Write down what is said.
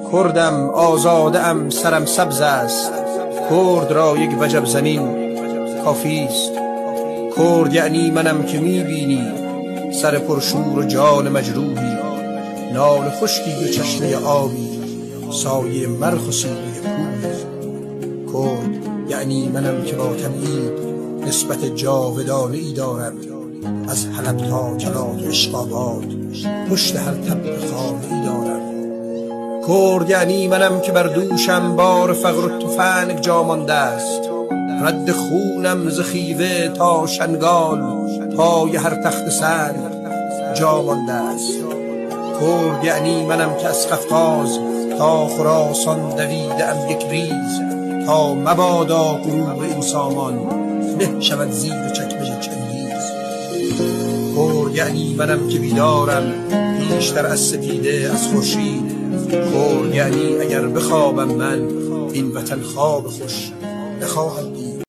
کردم آزاده ام سرم سبز است، کرد را یک وجب زمین کافی است. کرد یعنی منم که میبینی سر پرشور و جان مجروحی، نان خشکی و چشمه آبی، سایه مرخ و سیلی کوهی. کرد یعنی منم که با تبعید نسبت جاودانه ای دارم، از حلب تا جلات و اشقاباد پشت هر طبق خانه ای دارم. کرد یعنی منم که بر دوشم بار فقر و تفنگ جا مانده است، رد خونم ز خیوه تا شنگال پای هر تخت سنگ جا مانده است. کرد یعنی منم که از قفقاز تا خراسان دویده‌ام یک ریز، تا مبادا غرور این سامان نه شود زیر چکمه چنگیز. کرد یعنی منم که بیدارم پیشتر از سپیده از خورشید. کرد یعنی اگر بخوابم من این وطن خواب خوش نخواهم دید.